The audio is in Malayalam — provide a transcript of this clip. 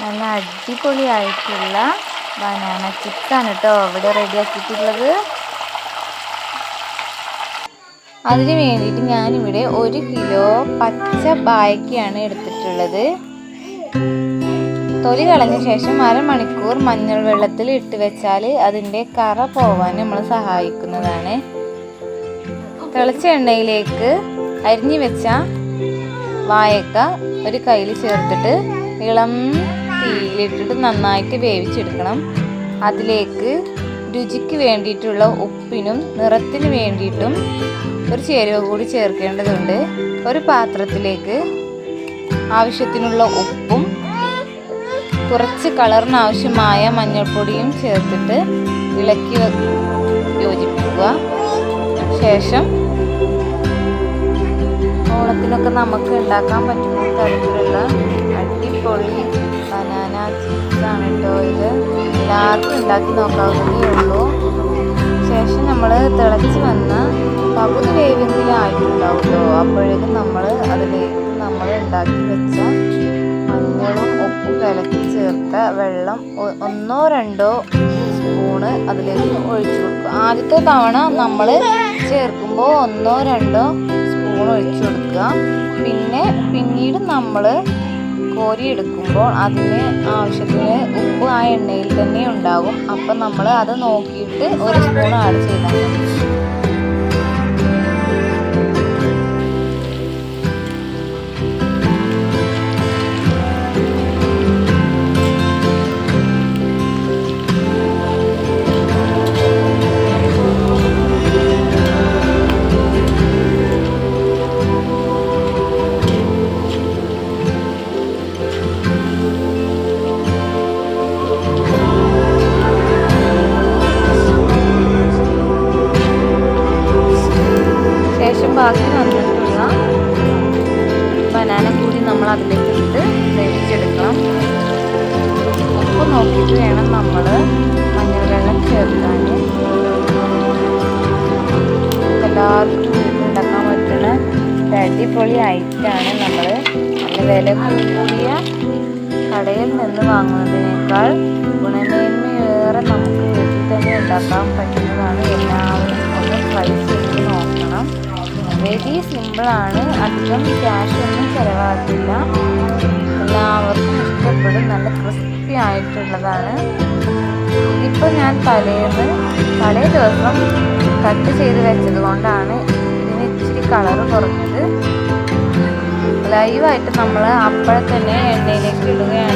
നല്ല അടിപൊളിയായിട്ടുള്ള ബനാന ചിപ്സാണ് കേട്ടോ ഇവിടെ റെഡിയാക്കിയിട്ടുള്ളത്. അതിന് വേണ്ടിയിട്ട് ഞാനിവിടെ 1 കിലോ പച്ച ബായക്കയാണ് എടുത്തിട്ടുള്ളത്. തൊലി കളഞ്ഞ ശേഷം അരമണിക്കൂർ മഞ്ഞൾ വെള്ളത്തിൽ ഇട്ട് വെച്ചാൽ അതിൻ്റെ കറ പോവാൻ നമ്മൾ സഹായിക്കുന്നതാണ്. തിളച്ച എണ്ണയിലേക്ക് അരിഞ്ഞു വെച്ച വായക്ക ഒരു കയ്യിൽ ചേർത്തിട്ട് ഇളം തീയിലിട്ടിട്ട് നന്നായിട്ട് വേവിച്ചെടുക്കണം. അതിലേക്ക് രുചിക്ക് വേണ്ടിയിട്ടുള്ള ഉപ്പിനും നിറത്തിന് വേണ്ടിയിട്ടും ഒരു ചേരുവ കൂടി ചേർക്കേണ്ടതുണ്ട്. ഒരു പാത്രത്തിലേക്ക് ആവശ്യത്തിനുള്ള ഉപ്പും കുറച്ച് കളറിന് ആവശ്യമായ മഞ്ഞൾപ്പൊടിയും ചേർത്തിട്ട് ഇളക്കി യോജിപ്പിക്കുക. ശേഷം ഓണത്തിനൊക്കെ നമുക്ക് ഉണ്ടാക്കാൻ പറ്റുന്ന തരത്തിലുള്ള അടിപൊളി ബനാന ചിപ്സാണ് കേട്ടോ ഇത്. എല്ലാവർക്കും ഉണ്ടാക്കി നോക്കാവുന്നതേ ഉള്ളൂ. ശേഷം നമ്മൾ തിളച്ച് വന്ന പകുതി വേവെങ്കിലും ആയിട്ടുണ്ടാവും കേട്ടോ. അപ്പോഴേക്കും അതിലേക്ക് നമ്മൾ ഉണ്ടാക്കി വെച്ച മഞ്ഞളും ഉപ്പും കലക്കി ചേർത്ത വെള്ളം 1-2 സ്പൂണ് അതിലേക്ക് ഒഴിച്ചു കൊടുക്കുക. ആദ്യത്തെ തവണ നമ്മൾ ചേർക്കുമ്പോൾ 1-2 സ്പൂൺ ഒഴിച്ചു കൊടുക്കുക. പിന്നീട് നമ്മൾ കോരിയെടുക്കുമ്പോൾ അതിന് ആവശ്യത്തിന് ഉപ്പ് ആ എണ്ണയിൽ തന്നെ ഉണ്ടാകും. അപ്പം നമ്മൾ അത് നോക്കിയിട്ട് 1 സ്പൂൺ ആഡ് ചെയ്താൽ മതി. ബാക്കി വന്നിട്ടുള്ള ബനാന കൂടി നമ്മൾ അതിലേക്ക് ഇട്ട് വേവിച്ചെടുക്കണം. ഉപ്പ് നോക്കിയിട്ട് വേണം നമ്മൾ മഞ്ഞൾ വെള്ളം ചേർക്കാൻ. എല്ലാവർക്കും വീട്ടിലുണ്ടാക്കാൻ പറ്റുന്ന അടിപൊളി ഐറ്റമാണ്. നമ്മൾ നല്ല വില കൂടിയ കടയിൽ നിന്ന് വാങ്ങുന്നതിനേക്കാൾ ഗുണമേന്മയേറെ നമുക്ക് വീട്ടിൽ തന്നെ ഉണ്ടാക്കാൻ പറ്റുന്നതാണ്. എല്ലാവരും ഒന്ന് ട്രൈ ചെയ്ത് നോക്കണം. വെരി സിമ്പിളാണ്. അധികം ക്യാഷ് ഒന്നും ചിലവാക്കില്ല. എല്ലാവർക്കും ഇഷ്ടപ്പെടും. നല്ല ക്രിസ്പി ആയിട്ടുള്ളതാണ്. ഇതിപ്പോൾ ഞാൻ തലേ ദിവസം കട്ട് ചെയ്ത് വെച്ചത് കൊണ്ടാണ് ഇതിന് ഇച്ചിരി കളറ് കുറഞ്ഞത്. ലൈവായിട്ട് നമ്മൾ അപ്പോഴെ തന്നെ എണ്ണയിലേക്ക് ഇടുകയാണ്